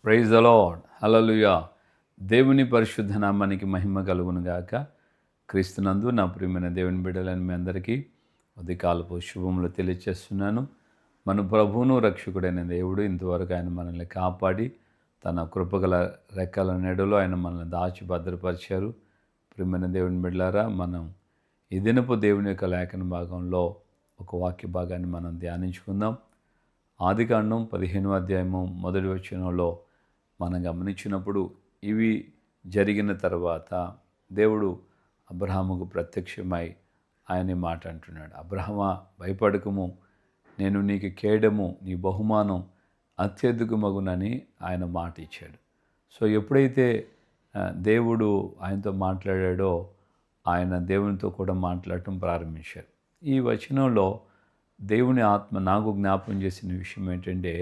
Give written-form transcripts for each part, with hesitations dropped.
Praise the lord. హల్లెలూయా. దేవుని పరిశుద్ధ నామానికి మహిమ కలుగును గాక. క్రీస్తునందు నా ప్రియమైన దేవుని బిడ్డలని మీ అందరికీ ఉదయకాలపు శుభములు తెలియచేస్తున్నాను. మన ప్రభువును రక్షకుడైన దేవుడు ఇంతవరకు ఆయన మనల్ని కాపాడి తన కృపగల రెక్కల నెడలో ఆయన మనల్ని దాచి భద్రపరిచారు. ప్రియమైన దేవుని బిడ్డలారా, మనం ఈ దినపు దేవుని యొక్క లేఖన భాగంలో ఒక వాక్య భాగాన్ని మనం ధ్యానించుకుందాం. ఆదికాండం 15వ అధ్యాయము మొదటి వచనంలో మనం గమనించినప్పుడు, ఇవి జరిగిన తర్వాత దేవుడు అబ్రహాముకు ప్రత్యక్షమై ఆయన మాట అంటున్నాడు. అబ్రహమా, భయపడకము, నేను నీకు కేడము, నీ బహుమానం అత్యధికమగునని ఆయన మాట ఇచ్చాడు. సో ఎప్పుడైతే దేవుడు ఆయనతో మాట్లాడాడో, ఆయన దేవునితో కూడా మాట్లాడటం ప్రారంభించారు. ఈ వచనంలో దేవుని ఆత్మ నాకు జ్ఞాపకం చేసిన విషయం ఏంటంటే,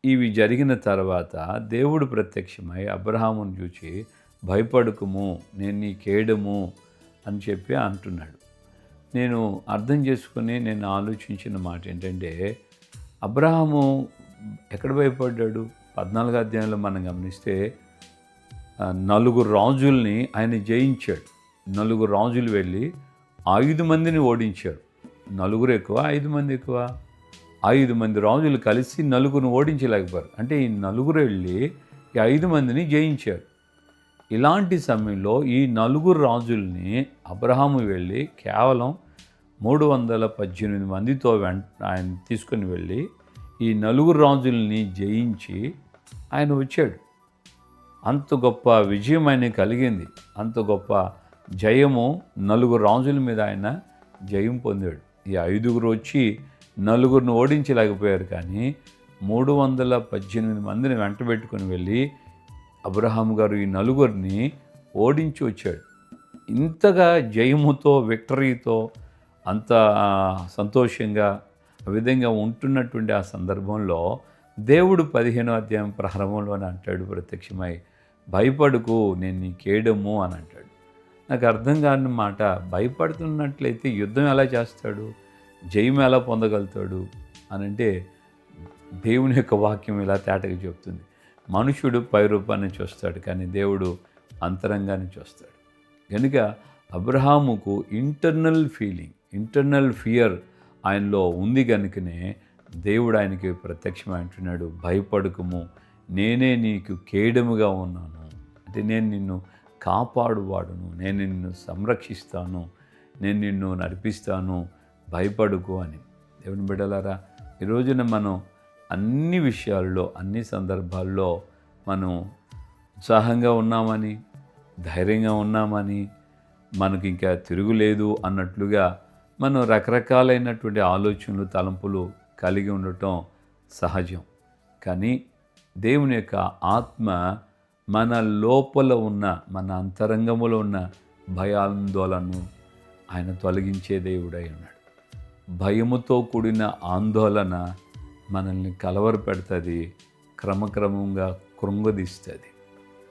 ఇవి జరిగిన తర్వాత దేవుడు ప్రత్యక్షమై అబ్రహామును చూచి, భయపడకుము, నేను నీ కేడము అని చెప్పి అంటున్నాడు. నేను అర్థం చేసుకుని నేను ఆలోచించిన మాట ఏంటంటే, అబ్రహాము ఎక్కడ భయపడ్డాడు? 14వ అధ్యాయంలో మనం గమనిస్తే 4 రాజుల్ని ఆయన జయించాడు. 4 రాజులు వెళ్ళి 5 మందిని ఓడించారు. 4 ఎక్కువ, 5 మంది ఎక్కువ? 5 మంది రాజులు కలిసి 4ని ఓడించలేకపోయారు. అంటే ఈ 4 వెళ్ళి ఈ 5 మందిని జయించారు. ఇలాంటి సమయంలో ఈ 4 రాజుల్ని అబ్రహాము వెళ్ళి కేవలం 318 మందితో ఆయన తీసుకుని వెళ్ళి ఈ 4 రాజుల్ని జయించి ఆయన వచ్చాడు. అంత గొప్ప విజయం ఆయన కలిగింది. అంత గొప్ప జయము 4 రాజుల మీద ఆయన జయం పొందాడు. ఈ 5గురు వచ్చి 4ని ఓడించలేకపోయారు, కానీ 318 మందిని వెంట పెట్టుకుని వెళ్ళి అబ్రహాము గారు ఈ 4గురిని ఓడించి వచ్చాడు. ఇంతగా జయముతో, విక్టరీతో, అంత సంతోషంగా ఆ విధంగా ఉంటున్నటువంటి ఆ సందర్భంలో దేవుడు 15వ అధ్యాయం ప్రారంభంలోనే అంటాడు ప్రత్యక్షమై, భయపడుకు, నేను నీ కేడము అని అంటాడు. నాకు అర్థం కాని మాట, భయపడుతున్నట్లయితే యుద్ధం ఎలా చేస్తాడు, జయం ఎలా పొందగలుగుతాడు అని అంటే, దేవుని యొక్క వాక్యం ఇలా తేటగా చెప్తుంది. మనుషుడు పై రూపాన్ని చూస్తాడు, కానీ దేవుడు అంతరంగాన్ని చూస్తాడు. కనుక అబ్రహాముకు ఇంటర్నల్ ఫీలింగ్, ఇంటర్నల్ ఫియర్ ఆయనలో ఉంది కనుకనే దేవుడు ఆయనకి ప్రత్యక్షమై అంటున్నాడు, భయపడకము, నేనే నీకు కేడముగా ఉన్నాను. అంటే నేను నిన్ను కాపాడువాడును, నేను నిన్ను సంరక్షిస్తాను, నేను నిన్ను నడిపిస్తాను, భయపడుకో అని. దేవుని బిడ్డలారా, ఈ రోజున మనం అన్ని విషయాల్లో, అన్ని సందర్భాల్లో మనం ఉత్సాహంగా ఉన్నామని, ధైర్యంగా ఉన్నామని, మనకి ఇంకా తిరుగులేదు అన్నట్లుగా మనం రకరకాలైనటువంటి ఆలోచనలు, తలంపులు కలిగి ఉండటం సహజం. కానీ దేవుని యొక్క ఆత్మ మన లోపల ఉన్న, మన అంతరంగములో ఉన్న భయాందోళనను ఆయన తొలగించే దేవుడై ఉన్నాడు. భయముతో కూడిన ఆందోళన మనల్ని కలవరపెడుతుంది, క్రమక్రమంగా కృంగదీస్తుంది.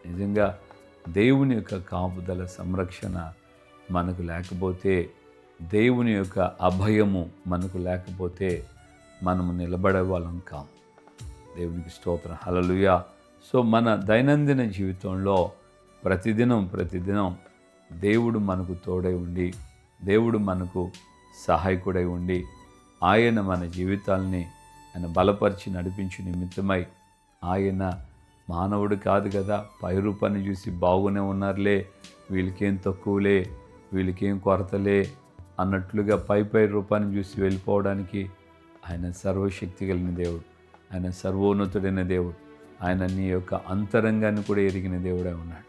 నిజంగా దేవుని యొక్క కాపుదల, సంరక్షణ మనకు లేకపోతే, దేవుని యొక్క అభయము మనకు లేకపోతే మనము నిలబడే వాళ్ళం కాము. దేవునికి స్తోత్రం. హల్లెలూయా. సో మన దైనందిన జీవితంలో ప్రతిదినం దేవుడు మనకు తోడై ఉండి, దేవుడు మనకు సహాయకుడై ఉండి, ఆయన మన జీవితాల్ని ఆయన బలపరిచి నడిపించే నిమిత్తమై, ఆయన మానవుడు కాదు కదా, పై రూపాన్ని చూసి బాగునే ఉన్నారులే, వీళ్ళకేం తక్కువలే, వీళ్ళకేం కొరతలే అన్నట్లుగా పై రూపాన్ని చూసి వెళ్ళిపోవడానికి ఆయన సర్వశక్తి కలిగిన దేవుడు, ఆయన సర్వోన్నతుడైన దేవుడు, ఆయన నీ యొక్క అంతరంగాన్ని కూడా ఎరిగిన దేవుడే ఉన్నాడు.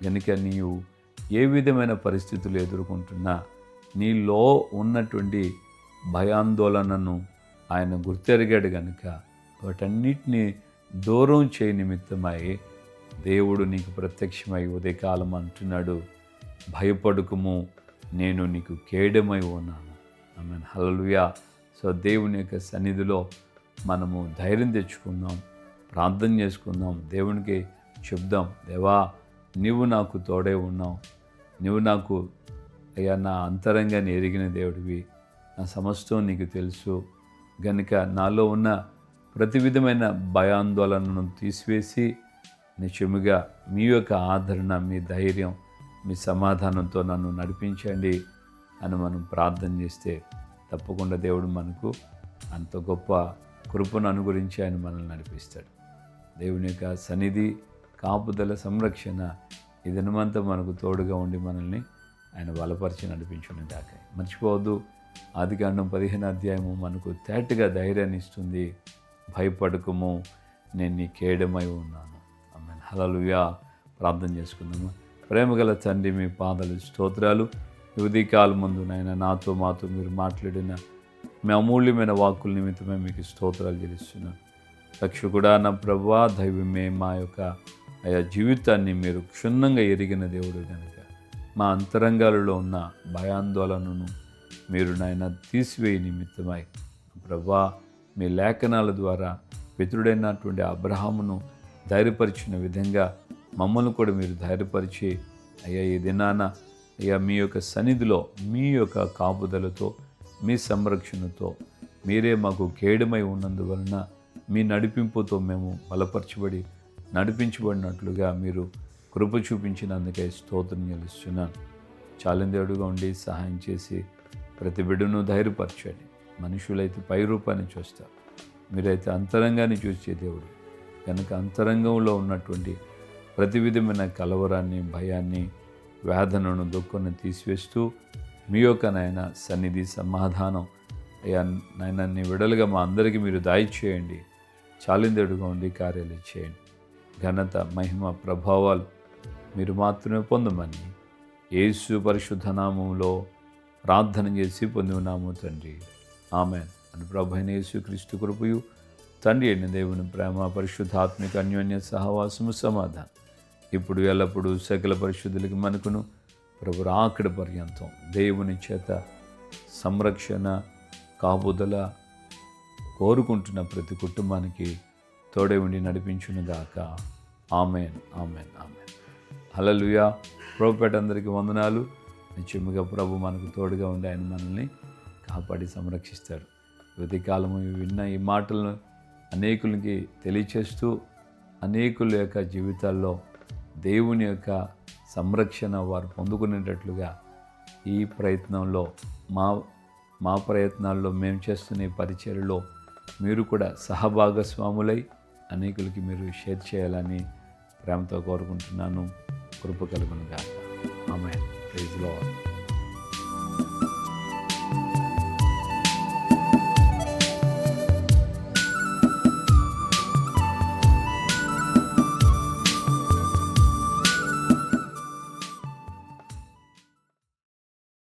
కనుక నీవు ఏ విధమైన పరిస్థితులు ఎదుర్కొంటున్నా నీలో ఉన్నటువంటి భయాందోళనను ఆయన గుర్తెరిగాడు కనుక వాటన్నిటినీ దూరం చేయ నిమిత్తమై దేవుడు నీకు ప్రత్యక్షమై ఉదయకాలం అంటున్నాడు, భయపడుకుము, నేను నీకు కేడమై ఉన్నాను. ఆమేన్. హల్లెలూయా. సో దేవుని యొక్క సన్నిధిలో మనము ధైర్యం తెచ్చుకుందాం, ప్రార్థన చేసుకుందాం, దేవునికి చెప్దాం, దేవా నీవు నాకు తోడే ఉన్నావు, నువ్వు నాకు అయ్యా నా అంతరంగాన్ని ఎరిగిన దేవుడివి, నా సమస్తం నీకు తెలుసు, గనుక నాలో ఉన్న ప్రతి విధమైన భయాందోళనను తీసివేసి నిజముగా మీ యొక్క ఆదరణ, మీ ధైర్యం, మీ సమాధానంతో నన్ను నడిపించండి అని మనం ప్రార్థన చేస్తే తప్పకుండా దేవుడు మనకు అంత గొప్ప కృపను అనుగురించి ఆయన మనల్ని నడిపిస్తాడు. దేవుని యొక్క సన్నిధి, కాపుదల, సంరక్షణ ఈ దినమంతా మనకు తోడుగా ఉండి మనల్ని ఆయన బలపరిచి నడిపించుకునే దాకా మర్చిపోవద్దు. ఆదికాండం 15వ అధ్యాయము మనకు తేటగా ధైర్యాన్ని ఇస్తుంది. భయపడకము, నేను నీ కేడమై ఉన్నాను. ఆమేన్. హల్లెలూయా. ప్రార్థన చేసుకుందాము. ప్రేమగల తండ్రి, మీ పాదాలు స్తోత్రాలు. ఈ ఉదయకాలం ముందు నాయన మాతో మీరు మాట్లాడిన మీ అమూల్యమైన వాక్కుల నిమిత్తమే మీకు స్తోత్రాలు చెల్లిస్తున్నాను. రక్షకుడా, నా ప్రభువా, దైవమే, మా యొక్క ఆయా జీవితాన్ని మీరు క్షుణ్ణంగా ఎరిగిన దేవుడు కనుక మా అంతరంగాలలో ఉన్న భయాందోళనను మీరు నాయన తీసివేయ నిమిత్తమై ప్రభువా, మీ లేఖనాల ద్వారా పితరుడైనటువంటి అబ్రహామును ధైర్యపరిచిన విధంగా మమ్మల్ని కూడా మీరు ధైర్యపరిచి అయ్యా ఈ దినాన అయ్యా మీ యొక్క సన్నిధిలో మీ యొక్క కాపుదలతో, మీ సంరక్షణతో మీరే మాకు కేడమై ఉన్నందువలన మీ నడిపింపుతో మేము బలపరచబడి నడిపించబడినట్లుగా మీరు కృప చూపించినందుకే స్తోత్రం చెల్లిస్తున్నాను. చాలిందేవుడుగా ఉండి సహాయం చేసి ప్రతి బిడ్డను ధైర్యపరచండి. మనుషులైతే పై రూపాన్ని చూస్తారు, మీరైతే అంతరంగాన్ని చూసే దేవుడు కనుక అంతరంగంలో ఉన్నటువంటి ప్రతి విధమైన కలవరాన్ని, భయాన్ని, వేదనను, దుఃఖాన్ని తీసివేస్తూ మీ యొక్క నాయన సన్నిధి, సమాధానం అయ్యా నాయన నీ విడలుగా మా అందరికీ మీరు దయచేయండి. చాలిందేడుగా ఉండి కార్యాలు చేయండి. ఘనత, మహిమ, ప్రభావాలు మీరు మాత్రమే పొందమని యేసు పరిశుద్ధ నామములో ప్రార్థన చేసి పొంది ఉన్నాము తండ్రి. ఆమేన్. అని ప్రభు అయిన యేసు క్రీస్తు కృపయు, తండ్రి అయిన దేవుని ప్రేమ, పరిశుద్ధాత్మిక అన్యోన్య సహవాసము, సమాధానం ఇప్పుడు ఎల్లప్పుడూ సకల పరిశుద్ధులకి మనకును ప్రభు రాకడ పర్యంతం దేవుని చేత సంరక్షణ, కాపుదల కోరుకుంటున్న ప్రతి కుటుంబానికి తోడే ఉండి నడిపించునుగాక. ఆమేన్, ఆమేన్, ఆమేన్. హల్లెలూయా. ప్రభుపేట అందరికీ వందనాలు. నిత్యముగా ప్రభు మనకు తోడుగా ఉండి ఆయన మనల్ని కాపాడి సంరక్షిస్తాడు. ఉదయకాలము విన్న ఈ మాటలను అనేకులకి తెలియచేస్తూ అనేకుల యొక్క జీవితాల్లో దేవుని యొక్క సంరక్షణ వారు పొందుకునేటట్లుగా ఈ ప్రయత్నంలో మా ప్రయత్నాల్లో మేము చేస్తున్న ఈ పరిచర్యలో మీరు కూడా సహభాగస్వాములై అనేకులకి మీరు షేర్ చేయాలని ప్రేమతో కోరుకుంటున్నాను. కృప కలుగునుగాక. ఆమేన్. Praise lord.